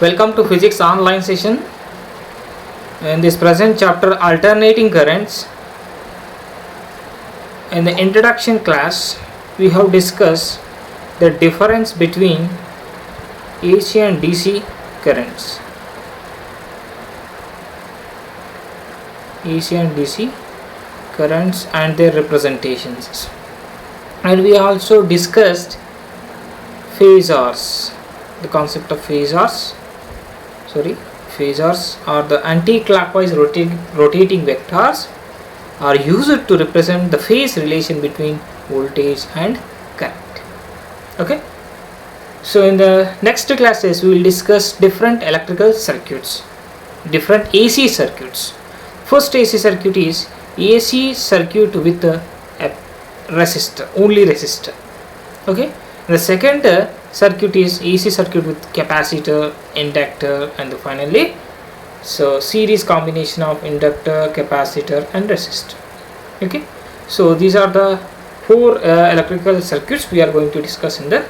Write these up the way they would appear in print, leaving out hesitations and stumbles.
Welcome to physics online session. In this present chapter, alternating currents, in the introduction class we have discussed the difference between AC and DC currents. AC and DC currents and their representations, and we also discussed phasors, the concept of phasors. Phasors are the anti-clockwise rotating vectors are used to represent the phase relation between voltage and current. Okay, so in the next classes we will discuss different electrical circuits, different AC circuits. First AC circuit is AC circuit with a resistor, only resistor. Okay, the second circuit is AC circuit with capacitor, inductor, and finally series combination of inductor, capacitor, and resistor. Okay, so these are the four electrical circuits we are going to discuss in the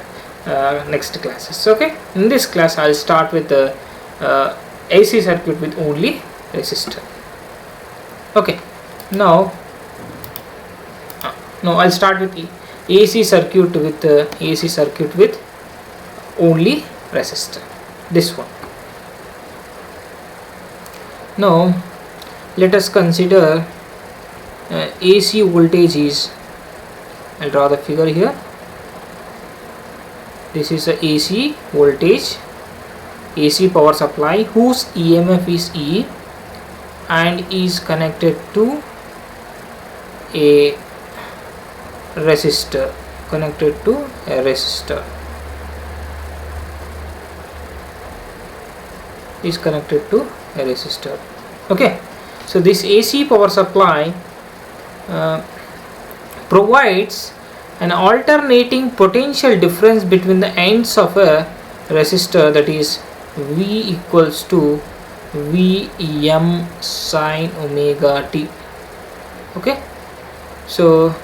next classes. Okay, in this class I'll start with the AC circuit with only resistor. Okay, now I'll start with AC circuit with only resistor, this one. Now let us consider AC voltage is, I'll draw the figure here. This is the AC voltage, AC power supply, whose EMF is E and is connected to a resistor, is connected to a resistor. Okay, so this AC power supply provides an alternating potential difference between the ends of a resistor, that is V equals to Vm sin omega t. Okay, so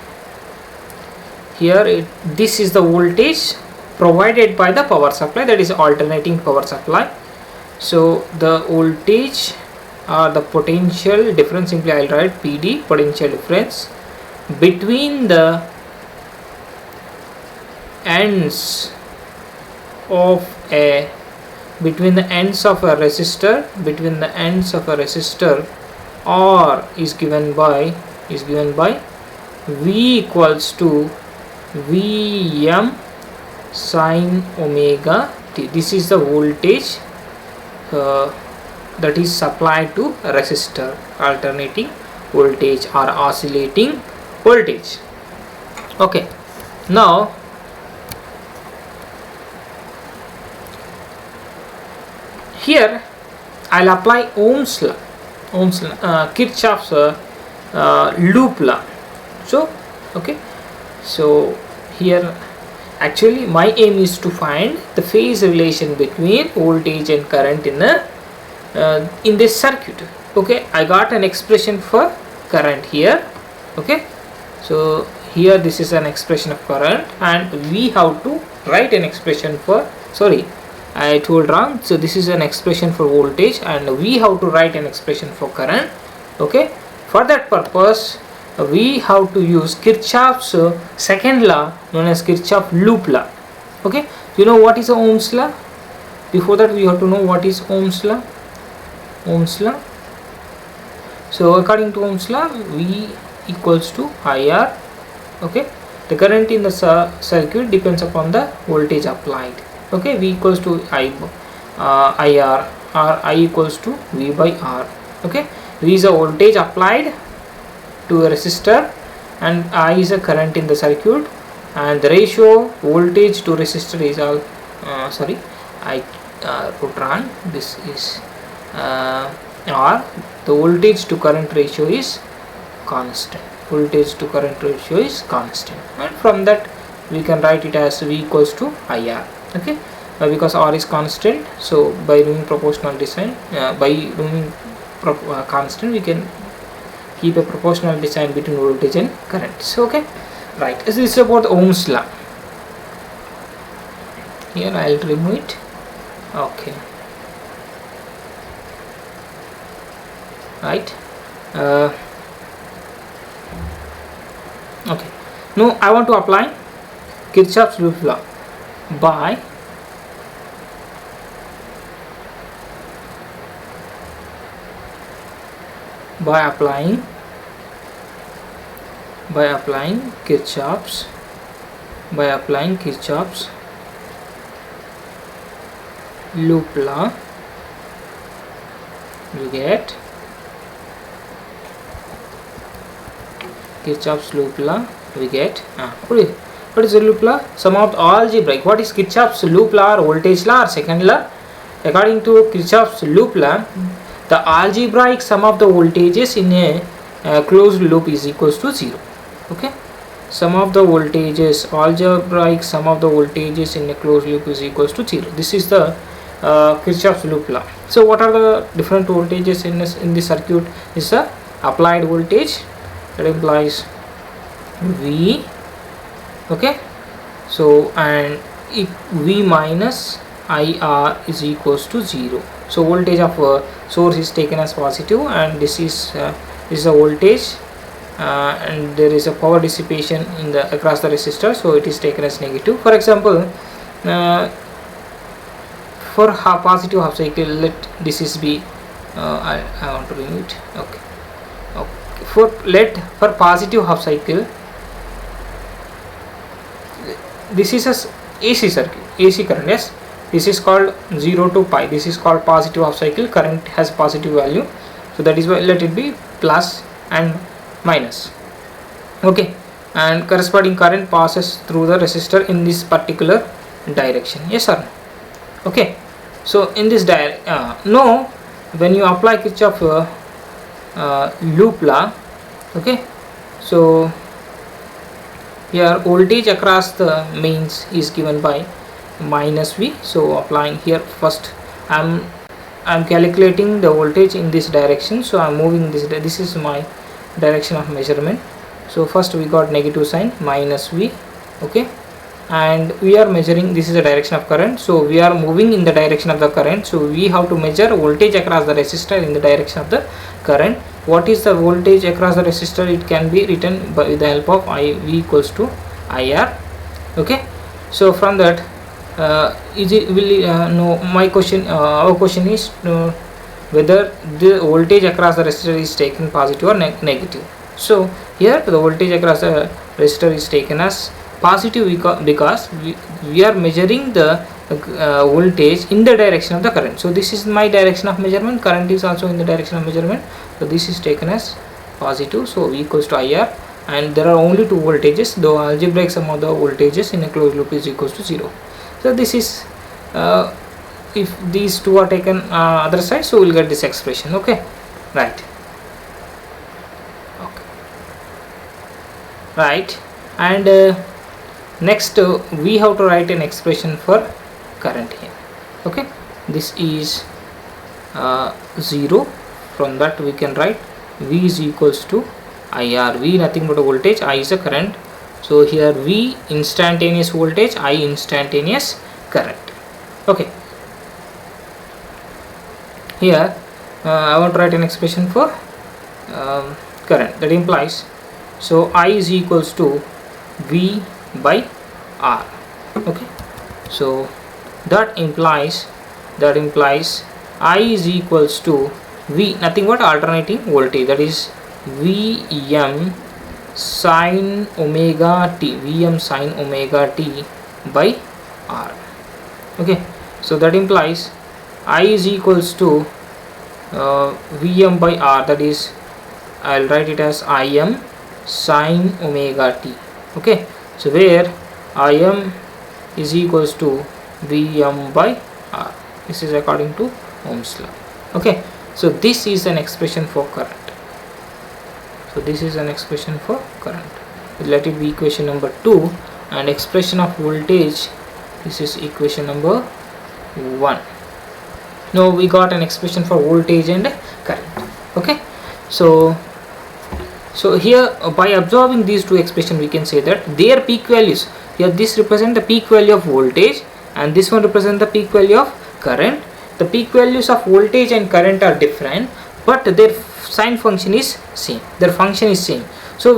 here this is the voltage provided by the power supply, that is alternating power supply. So the voltage or the potential difference, simply I'll write PD, potential difference between the ends of a resistor, or is given by V equals to Vm sin omega t. This is the voltage that is supplied to a resistor, alternating voltage or oscillating voltage. Okay, now here I'll apply Ohm's law, Kirchhoff's loop law. So okay, so here actually my aim is to find the phase relation between voltage and current in this circuit. Okay, I got an expression for current here. Okay, so here this is an expression of current, and we have to write an expression for, sorry, I told wrong. So this is an expression for voltage, and we have to write an expression for current. Okay, for that purpose we have to use Kirchhoff's second law, known as Kirchhoff loop law. Okay, you know what is Ohm's law? Before that we have to know what is Ohm's law. So according to Ohm's law, V equals to IR. Okay, the current in the circuit depends upon the voltage applied. Okay, V equals to IR, or I equals to V by R. Okay, V is a voltage applied to a resistor and I is a current in the circuit, and the ratio voltage to resistor is all I put wrong. This is R. The voltage to current ratio is constant, and from that we can write it as V equals to IR. Okay, because R is constant, so by doing proportional design, constant, we can keep a proportional design between voltage and current. So okay, right, this is about Ohm's law. Here I will remove it. Okay, right? Okay, now I want to apply Kirchhoff's loop law by applying Kirchhoff's loop law. You get Kirchhoff's loop law. We get what is the loop law? Sum of the algebraic. What is Kirchhoff's loop law or voltage law or second law? According to Kirchhoff's loop law, the algebraic sum of the voltages in a closed loop is equals to 0. Okay, sum of the voltages, algebraic sum of the voltages in a closed loop is equals to 0. This is the Kirchhoff's loop law. So what are the different voltages in this circuit? Is the applied voltage, that implies V. Okay, so and V minus IR is equals to 0. So voltage of source is taken as positive, and this is a voltage, and there is a power dissipation in the across the resistor, so it is taken as negative. For example, for positive half cycle, let this is be I want to remove it. Okay, for positive half cycle, this is a AC circuit, AC current. Yes, this is called 0 to pi. This is called positive half cycle. Current has positive value, so that is why let it be plus and minus. Okay, and corresponding current passes through the resistor in this particular direction. Yes sir. Okay, so in this no, when you apply Kirchhoff loop law, okay, so here voltage across the mains is given by minus V. So applying here, first I'm calculating the voltage in this direction, so I'm moving this is my direction of measurement. So first we got negative sign, minus V. Okay, and we are measuring, this is the direction of current, so we are moving in the direction of the current, so we have to measure voltage across the resistor in the direction of the current. What is the voltage across the resistor? It can be written by the help of V equals to IR. Okay, so from that is it will no, my question our question is whether the voltage across the resistor is taken positive or negative. So here the voltage across the resistor is taken as positive because we are measuring the voltage in the direction of the current. So this is my direction of measurement, current is also in the direction of measurement, so this is taken as positive, so V equals to IR, and there are only two voltages, the algebraic sum of the voltages in a closed loop is equals to 0. So this is if these two are taken other side, so we'll get this expression. Okay, right. Okay, right, and next we have to write an expression for current here. Okay, this is 0. From that we can write V is equals to IR. V nothing but a voltage, I is a current, so here V instantaneous voltage, I instantaneous current. Okay, here I want to write an expression for current, that implies, so I is equals to V by R. Okay, so that implies I is equals to V nothing but alternating voltage, that is Vm sin omega t, Vm sin omega t by R. Okay, so that implies I is equals to Vm by R, that is I'll write it as Im sin omega t. Okay, so where Im is equals to Vm by R. This is according to Ohm's law. Okay, so this is an expression for current. So this is an expression for current. Let it be equation number 2, and expression of voltage, this is equation number 1. Now we got an expression for voltage and current. Okay, so here by observing these two expressions we can say that their peak values, here this represent the peak value of voltage and this one represent the peak value of current. The peak values of voltage and current are different, but their sign function is same, their function is same. So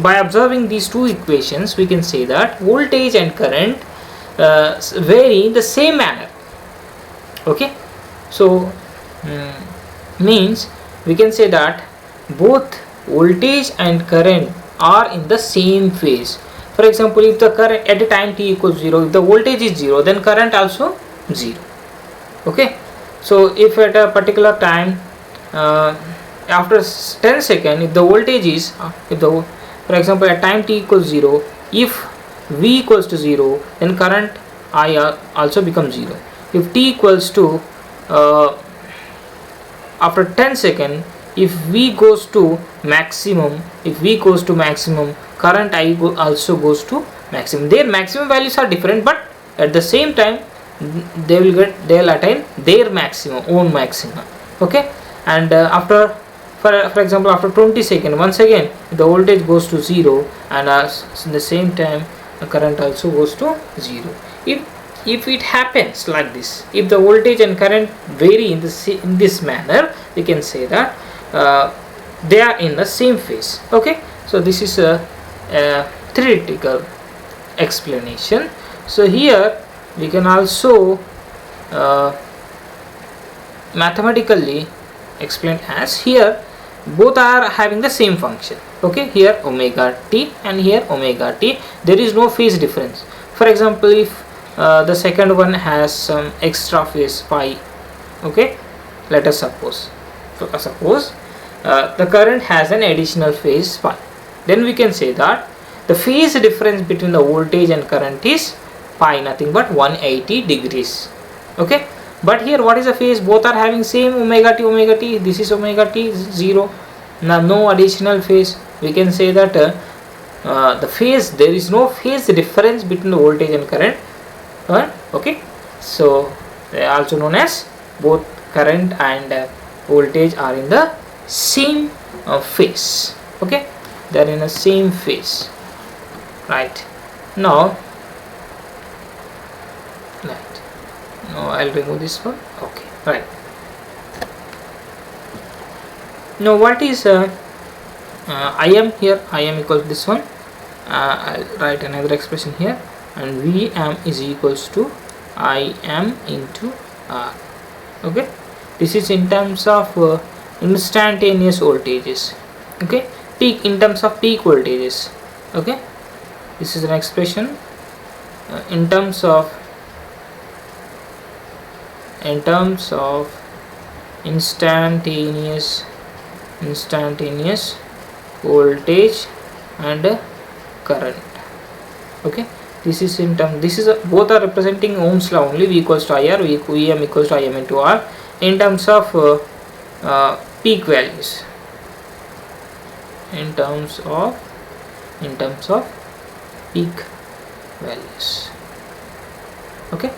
by observing these two equations, we can say that voltage and current vary in the same manner. Okay, so means we can say that both voltage and current are in the same phase. For example, if the current at a time t equals 0, if the voltage is 0, then current also 0. Okay, so if at a particular time after 10 seconds, if the voltage is for example at time t equals 0, if V equals to 0, then current I also becomes 0. If t equals to after 10 seconds, if V goes to maximum, current I also goes to maximum. Their maximum values are different, but at the same time they will attain their own maximum. Okay, and after for example after 20 seconds, once again the voltage goes to 0, and in the same time the current also goes to 0. If it happens like this, if the voltage and current vary in this manner, we can say that they are in the same phase. Okay, so this is a theoretical explanation. So here we can also mathematically explain as here both are having the same function. Okay, here omega t and here omega t, there is no phase difference. For example, if the second one has some extra phase phi, okay, let us suppose the current has an additional phase phi, then we can say that the phase difference between the voltage and current is pi, nothing but 180 degrees. Okay, but here what is the phase? Both are having same omega t, this is omega t 0, now no additional phase. We can say that the phase, there is no phase difference between the voltage and current. Okay, so they are also known as both current and voltage are in the same phase. Okay, they are in the same phase. Right, now I'll remove this one. Okay, right. Now what is Im here? Im equals this one. I'll write another expression here, and Vm is equals to Im into R. Okay, this is in terms of instantaneous voltages. Okay, in terms of peak voltages. Okay, this is an expression in terms of instantaneous voltage and current. Okay, this is both are representing Ohm's law only. V equals to IR, Vm equals to Im into R in terms of peak values, in terms of peak values. Okay,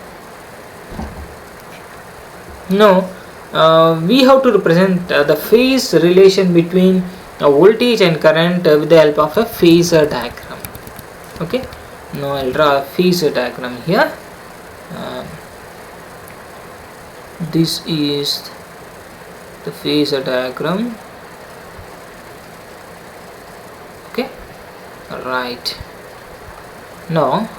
now we have to represent the phase relation between voltage and current with the help of a phasor diagram. Okay, now I'll draw a phasor diagram here. This is the phasor diagram. Okay, right. Now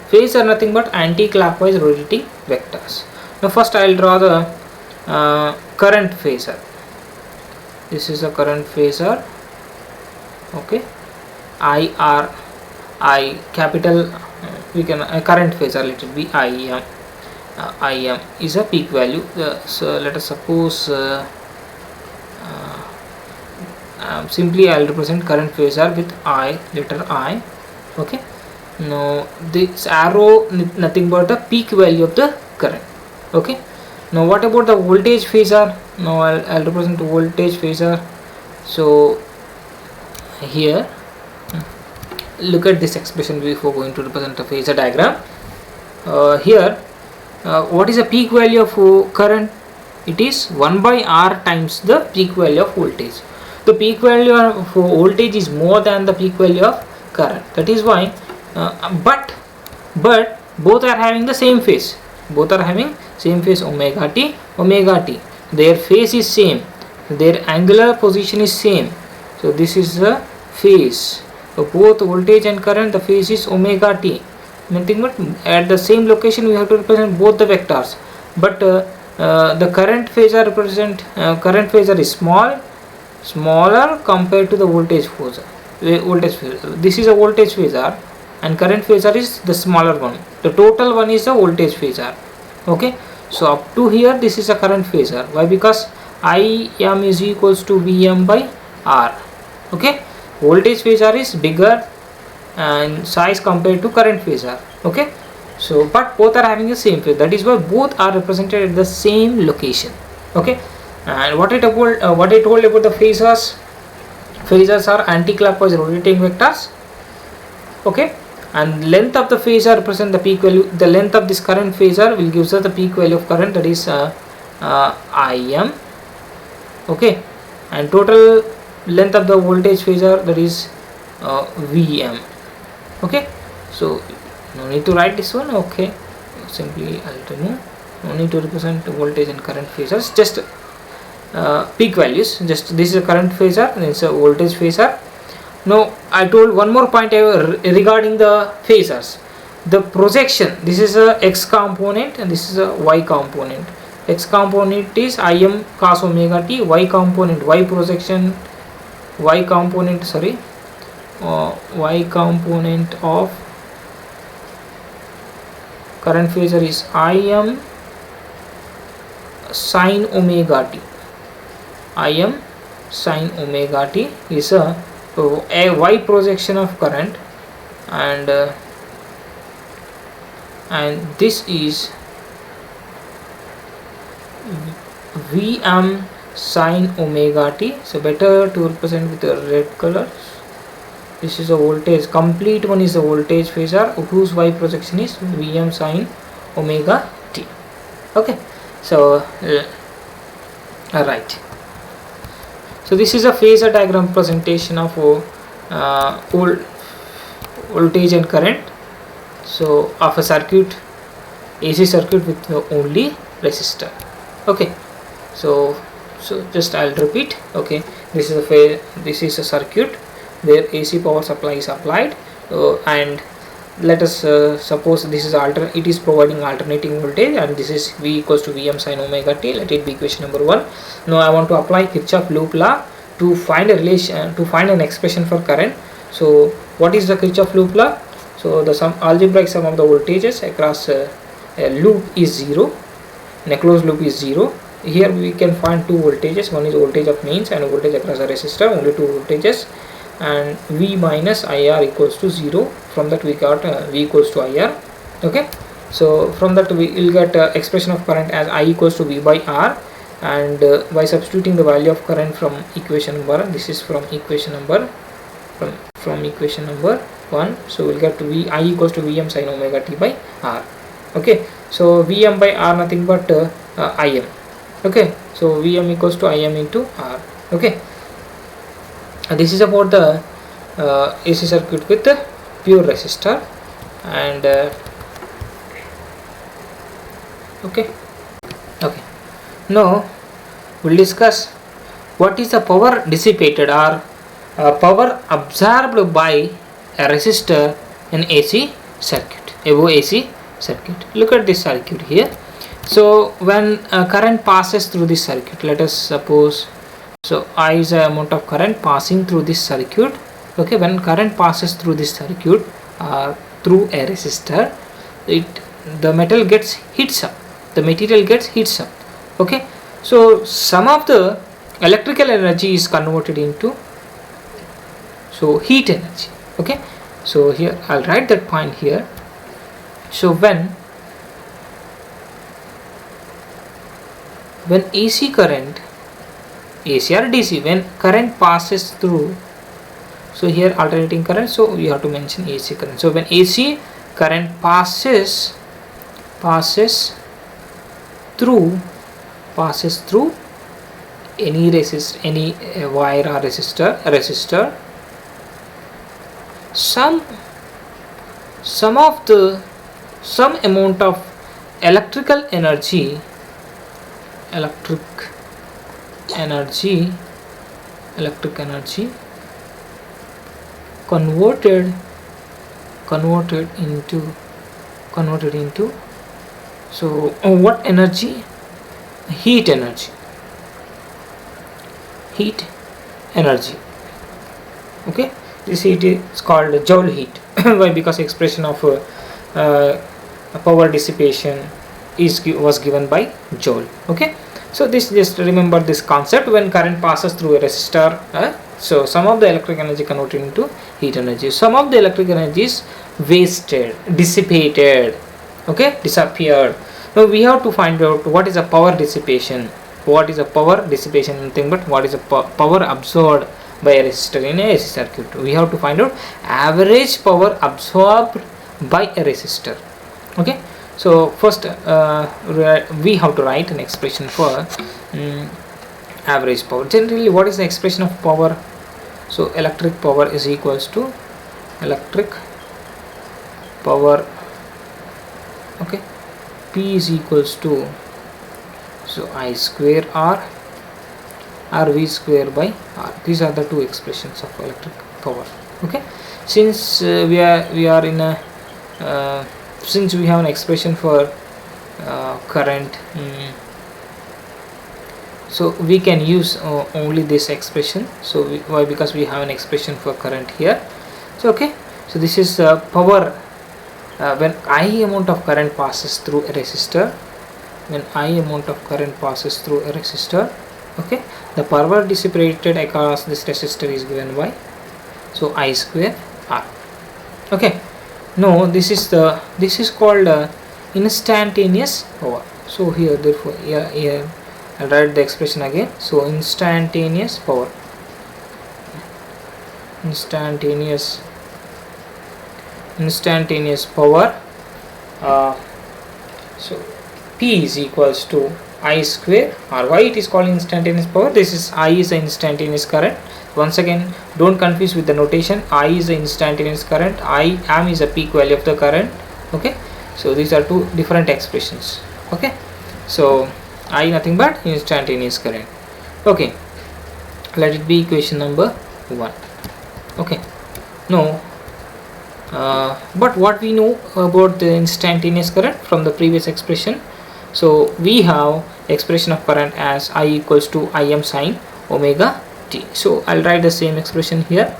phase are nothing but anti-clockwise rotating vectors. Now first I will draw the current phasor. This is a current phasor. Okay, I capital we can current phasor, let it be Im. Im is a peak value. So let us suppose simply I will represent current phasor with I, letter I. Okay, now this arrow nothing but a peak value of the current. Okay, now what about the voltage phasor? Now I'll represent the voltage phasor. So here look at this expression before going to represent the phasor diagram. Here what is the peak value of current? It is 1 by R times the peak value of voltage. The peak value of voltage is more than the peak value of current. That is why but both are having the same phase. same phase omega t, their phase is same, their angular position is same. So this is the phase. So both voltage and current, the phase is omega t. Nothing but at the same location we have to represent both the vectors. But the current phasor is smaller compared to the voltage phasor. This is a voltage phasor and current phasor is the smaller one. The total one is the voltage phasor. Okay, so up to here this is a current phasor. Why? Because Im is equals to Vm by R. Okay, voltage phasor is bigger and size compared to current phasor. Okay, so but both are having the same phase, that is why both are represented at the same location. Okay, and what I told about the phasors are anti-clockwise rotating vectors. Okay, and length of the phasor represent the peak value. The length of this current phasor will give us the peak value of current, that is Im. Okay, and total length of the voltage phasor, that is Vm. Okay, so no need to write this one. Okay, simply I'll remove. No need to represent voltage and current phasors, just peak values. Just this is a current phasor and it's a voltage phasor. Now I told one more point regarding the phasors. The projection, this is a x component and this is a y component. X component is Im cos omega t, y component, y component of current phasor is Im sin omega t. Im sin omega t is a y projection of current, and this is Vm sin omega t. So better to represent with the red color. This is a voltage, complete one is the voltage phasor whose y projection is Vm sin omega t. Okay, so alright. So this is a phasor diagram presentation of voltage and current. So of a circuit, AC circuit with only resistor. Okay, so just I'll repeat. Okay, this is a circuit where AC power supply is applied, and let us suppose this is it is providing alternating voltage, and this is V equals to Vm sin omega t. Let it be equation number 1. Now I want to apply Kirchhoff loop law to find a relation, to find an expression for current. So what is the Kirchhoff loop law? So the algebraic sum of the voltages across a loop is 0, in a closed loop is 0. Here we can find two voltages, one is voltage of mains and a voltage across a resistor, only two voltages, and V minus IR equals to 0. From that we got V equals to IR. Okay, so from that we will get expression of current as I equals to V by R, and by substituting the value of current from equation number, this is from equation number from equation number 1, so we'll get to I equals to Vm sin omega t by R. Okay, so Vm by R nothing but Im. Okay, so Vm equals to Im into R. Okay, and this is about the AC circuit with the pure resistor. And okay, now we'll discuss what is the power dissipated or power absorbed by a resistor in AC circuit, above AC circuit. Look at this circuit here. So when current passes through this circuit, let us suppose, so I is the amount of current passing through this circuit. Okay, when current passes through this circuit or through a resistor, the metal gets heats up, the material gets heats up. Okay, so some of the electrical energy is converted into heat energy. Okay, so here I'll write that point here. So when AC current, AC or DC, when current passes through, so here alternating current, so you have to mention AC current. So when AC current passes through any wire or resistor, some amount of electrical energy electric energy electric energy converted into so what energy? Heat energy. Okay, this heat is called joule heat. Why? Because expression of power dissipation was given by joule. Okay, so this, just remember this concept. When current passes through a resistor, so some of the electric energy converted into heat energy, some of the electric energy is wasted, dissipated, okay, disappeared. Now we have to find out what is a power dissipation. What is a power dissipation? Nothing but what is a power absorbed by a resistor in a AC circuit. We have to find out average power absorbed by a resistor. Okay, so first we have to write an expression for average power. Generally, what is the expression of power? So electric power is equals to electric power, okay, P is equals to, so I square R V square by R. These are the two expressions of electric power. Okay, since we are in a since we have an expression for current, so we can use only this expression. So why? Because we have an expression for current here. So okay, so this is power when I amount of current passes through a resistor. When I amount of current passes through a resistor, okay, the power dissipated across this resistor is given by, so I square R. Okay, no, this is called instantaneous power. So here, therefore, here I'll write the expression again. So instantaneous power, instantaneous power, so P is equals to I square R. Why it is called instantaneous power? This is I is the instantaneous current. Once again, don't confuse with the notation. I is the instantaneous current, I am is a peak value of the current. Okay, so these are two different expressions. Okay, so I nothing but instantaneous current. Okay, let it be equation number 1. Okay, no, but what we know about the instantaneous current from the previous expression? So we have expression of current as I equals to Im sin omega t. So I'll write the same expression here.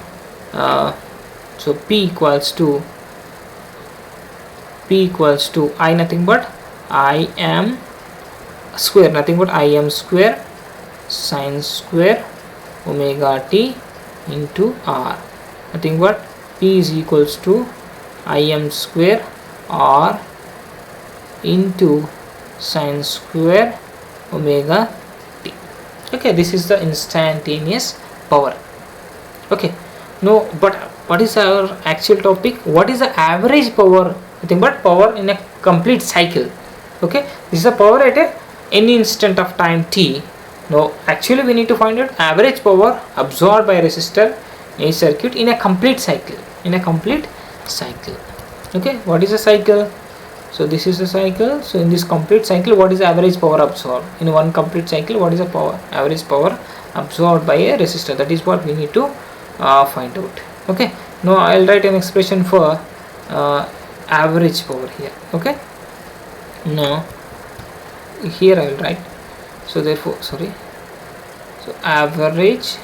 So P equals to I nothing but I am square, nothing but I am square sin square omega t into R. Nothing but P is equals to I am square R into sin square omega t. Okay, this is the instantaneous power. Okay, no, but what is our actual topic? What is the average power? Nothing but power in a complete cycle. Okay, this is the power at any instant of time t. No, actually we need to find out average power absorbed by a resistor in a circuit in a complete cycle. Okay, what is a cycle? So this is the cycle. So in this complete cycle, what is the average power absorbed in one complete cycle? What is the average power absorbed by a resistor? That is what we need to find out. Okay, now I'll write an expression for average power here. Okay, now here I'll write, so therefore, so average,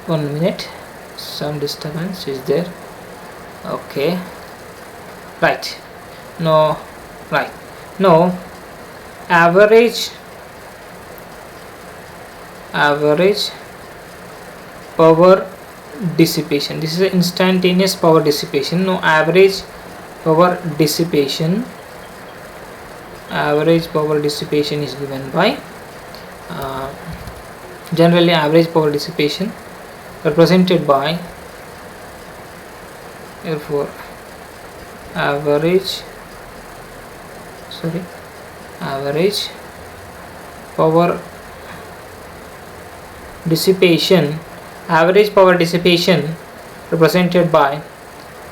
one minute, some disturbance is there. Okay, right, no, right, no, average power dissipation. This is an instantaneous power dissipation. No, average power dissipation is given by generally average power dissipation represented by, therefore average sorry, average power dissipation, average power dissipation represented by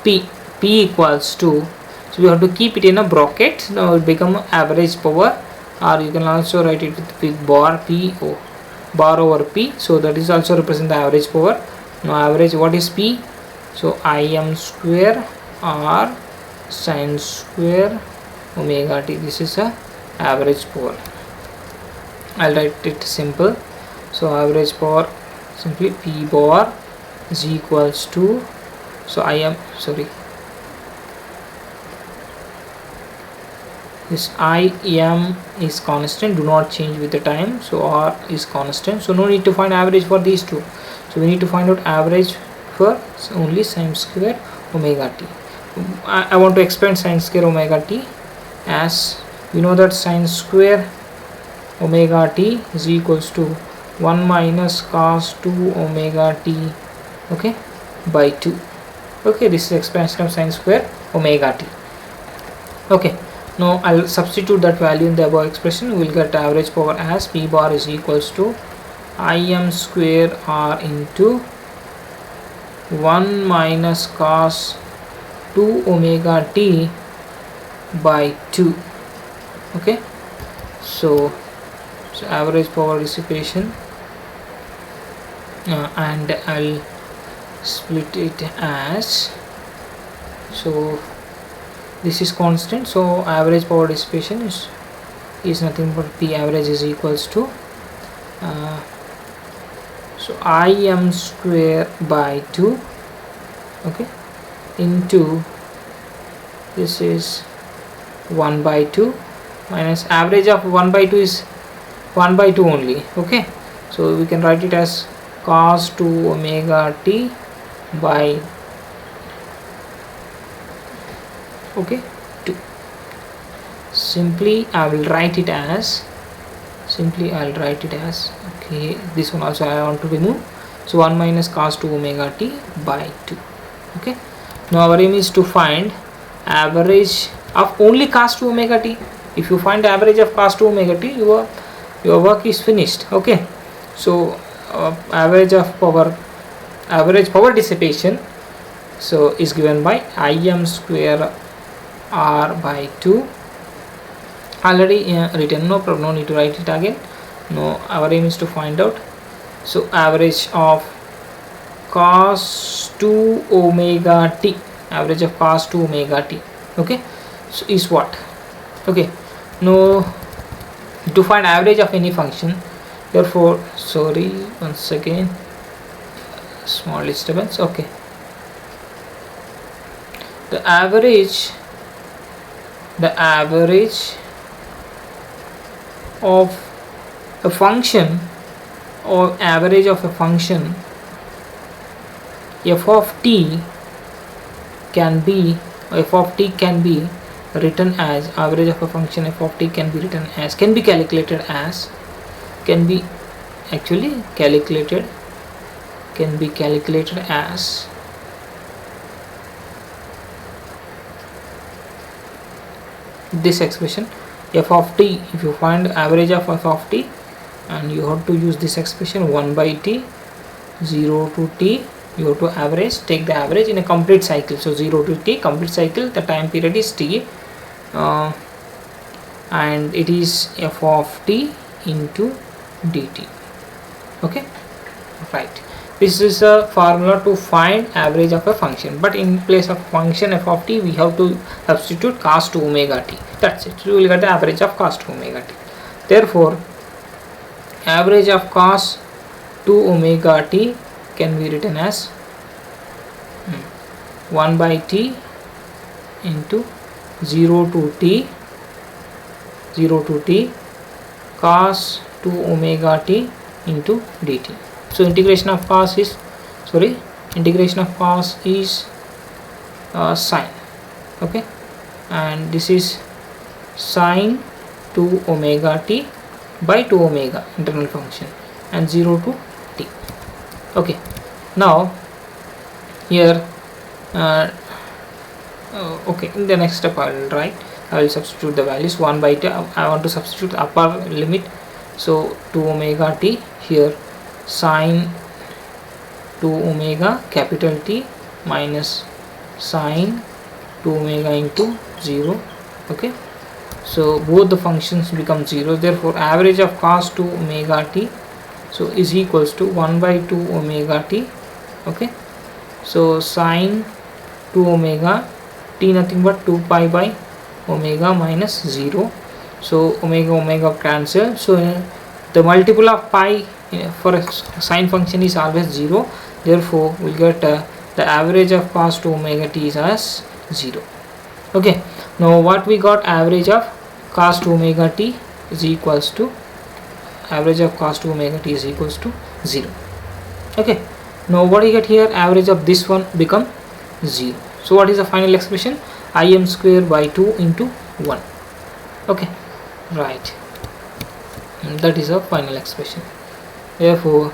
P equals to, so we have to keep it in a bracket. Now it become average power, or you can also write it with bar P O, bar over P, so that is also represent the average power. Now average, what is P? So Im square r sine square omega t, this is a average power. I'll write it simple. So average power simply P bar is equals to, so this Im is constant, do not change with the time, so r is constant, so no need to find average for these two. So we need to find out average for only sine square omega t. I want to expand sine square omega t, as we know that sine square omega t is equals to 1 minus cos 2 omega t, okay, by 2. Okay, this is expansion of sine square omega t. Okay, now I'll substitute that value in the above expression. We will get average power as P bar is equals to Im square r into 1 minus cos 2 omega t by 2. Okay, so average power dissipation, and I'll split it as, so this is constant, so average power dissipation is nothing but P average is equals to so Im square by 2, okay, into, this is 1 by 2 minus average of 1 by 2 is 1 by 2 only. Okay, so we can write it as cos 2 omega t by, okay, 2. Simply I will write it as, okay, this one also I want to remove, so 1 minus cos 2 omega t by 2. Okay, now our aim is to find average of only cos 2 omega t. If you find the average of cos 2 omega t, your work is finished. Okay, so average power dissipation, so is given by Im square r by 2. Already written, no problem, no need to write it again. No, our aim is to find out, so average of cos 2 omega t, average of cos 2 omega t, okay, so is what? Okay, now to find average of any function, therefore, sorry, once again, small disturbance. Okay, the average of a function, or average of a function f of t can be written as, average of a function f of t can be written as, can be calculated as, can be calculated as this expression f of t. If you find average of f of t, and you have to use this expression 1 by t, 0 to t, you have to average, take the average in a complete cycle. So 0 to t, complete cycle, the time period is t, and it is f of t into dt. Okay, right, this is a formula to find average of a function, but in place of function f of t, we have to substitute cos 2 omega t. That's it, so we will get the average of cos 2 omega t. Therefore, average of cos 2 omega t can be written as 1 by t into 0 to t cos 2 omega t into dt. So integration of cos is sine, okay, and this is sine 2 omega t by 2 omega internal function, and 0 to t. Okay, now here okay, in the next step I will write I will substitute the values 1 by 2. I want to substitute upper limit, so 2 omega t here, sine 2 omega capital T minus sine 2 omega into 0. Okay, so both the functions become 0, therefore average of cos 2 omega t so is equals to 1 by 2 omega t. Okay, so sine 2 omega t nothing but 2 pi by omega minus 0, so omega cancel, so the multiple of pi for a sine function is always 0, therefore we'll get the average of cos 2 omega t is as 0. Okay, now what we got, average of cos 2 omega t is equals to average of cos 2 omega t is equals to 0. Okay, now what you get here, average of this one become 0. So what is the final expression? Im square by 2 into 1. Okay, right, and that is a final expression. Therefore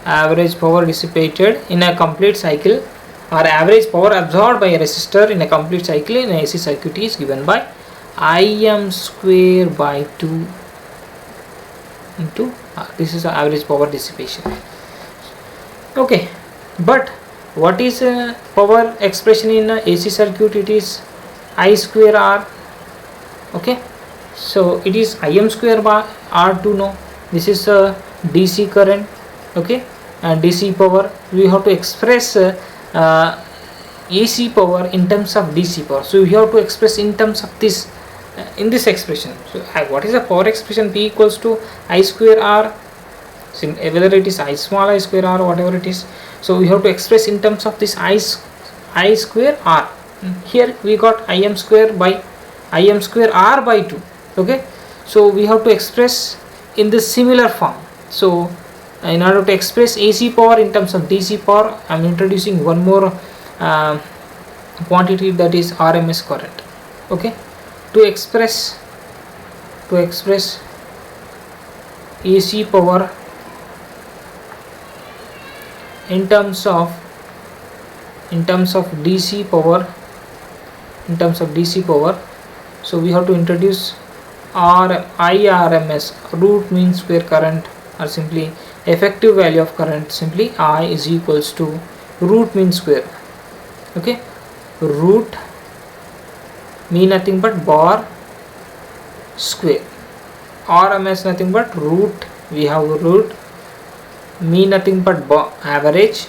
average power dissipated in a complete cycle, or average power absorbed by a resistor in a complete cycle in a AC circuit is given by Im square by 2 into this is the average power dissipation. Okay, but what is power expression in a AC circuit? It is I square R. Okay, so it is Im square by R2. No, this is a DC current. Okay, and DC power we have to express AC power in terms of DC power, so we have to express in terms of this in this expression. So what is the power expression? P equals to I square R, whether it is I small I square R or whatever it is, so we have to express in terms of this I square R. Here we got Im square by Im square R by 2. Okay, so we have to express in this similar form. So in order to express AC power in terms of DC power, I am introducing one more quantity, that is RMS current. Okay, to express AC power in terms of DC power, so we have to introduce IRMS, root mean square current, or simply effective value of current, simply I is equals to root mean square. Okay, root mean nothing but bar square, RMS nothing but root, we have root, mean nothing but average,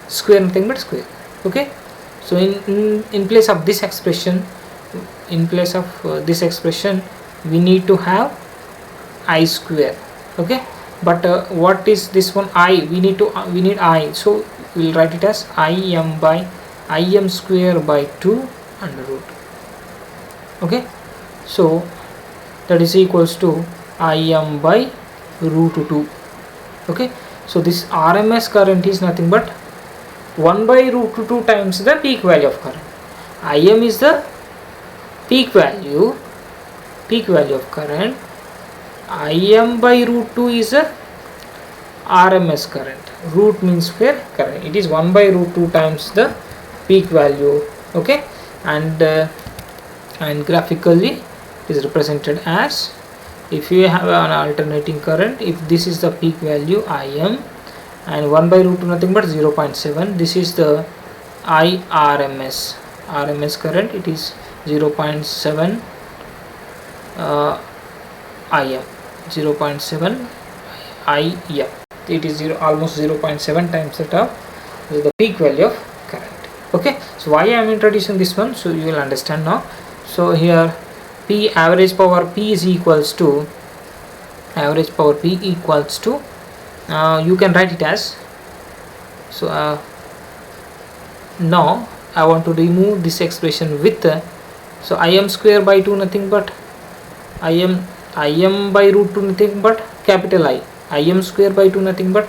square nothing but square. Okay, so in place of this expression, we need to have I square. Okay, but what is this one? I, we need I, so we will write it as Im square by 2 under root. Okay, so that is equals to Im by root 2. Okay, so this RMS current is nothing but 1 by root 2 times the peak value of current. Im is the peak value of current. Im by root 2 is a RMS current, root means square current. It is 1 by root 2 times the peak value. Okay, and graphically is represented as, if you have an alternating current, if this is the peak value Im, and 1 by root 2 nothing but 0.7, this is the RMS current, it is 0.7 Im, 0.7 Im, it is almost 0.7 times that of the peak value of current. Okay, so why I am introducing this one, so you will understand now. So here P, average power P is equals to you can write it as, so now I want to remove this expression with so Im square by 2 nothing but Im by root 2 nothing but capital I, Im square by 2 nothing but,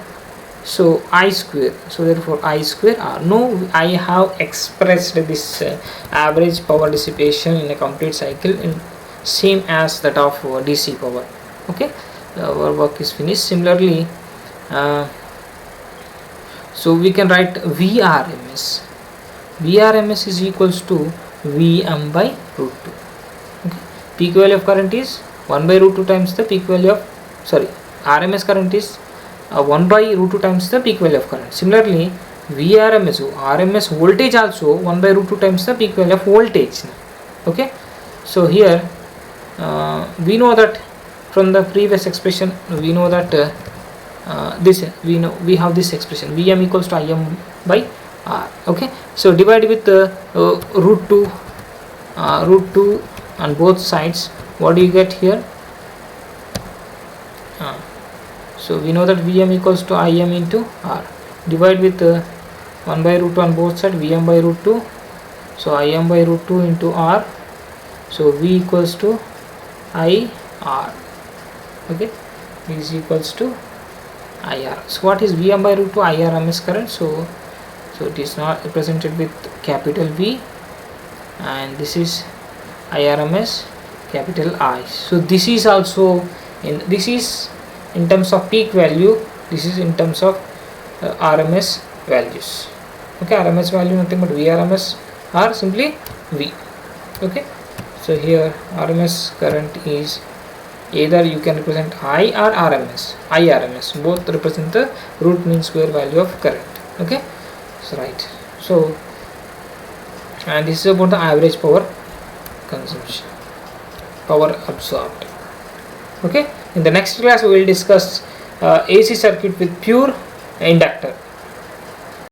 so I square, so therefore I square R. No, I have expressed this average power dissipation in a complete cycle in same as that of DC power. Okay, our work is finished. Similarly, so we can write VRMS is equals to Vm by root 2. peak value of current is 1 by root 2 times the peak value of, RMS current is 1 by root 2 times the peak value of current. Similarly, RMS voltage also 1 by root 2 times the peak value of voltage. Okay, so here we know that from the previous expression, we know that we have this expression Vm equals to Im by R. Okay, so divide with root 2 on both sides. What do you get here? So we know that Vm equals to Im into R. Divide with 1 by root 2 on both sides, Vm by root 2. So Im by root 2 into R. So V equals to IR. Okay, V is equals to IR. So what is Vm by root 2? IRMS current. So it is not represented with capital V, and this is IRMS capital I. So this is also in terms of peak value, this is in terms of RMS values. Okay, RMS value nothing but VRMS or simply V. Okay, so here RMS current is either you can represent I or RMS. IRMS both represent the root mean square value of current. Okay, so right. So and this is about the average power consumption, power absorbed. Okay, in the next class we will discuss AC circuit with pure inductor.